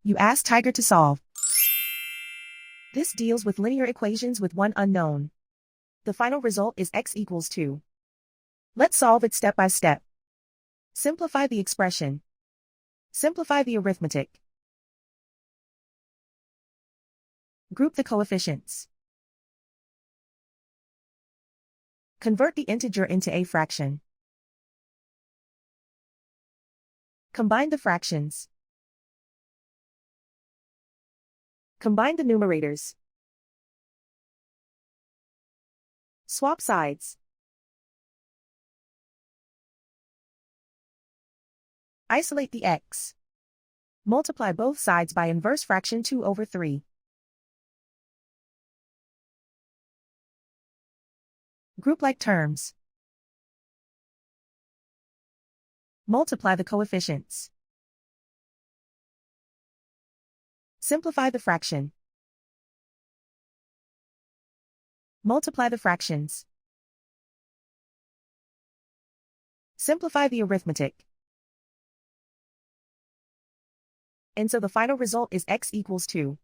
You ask Tiger to solve. This deals with linear equations with one unknown. The final result is x equals 2. Let's solve it step by step. Simplify the expression. Simplify the arithmetic. Group the coefficients. Convert the integer into a fraction. Combine the fractions. Combine the numerators. Swap sides. Isolate the x. Multiply both sides by inverse fraction 2 over 3. Group like terms. Multiply the coefficients. Simplify the fraction. Multiply the fractions. Simplify the arithmetic. And so the final result is x equals 2.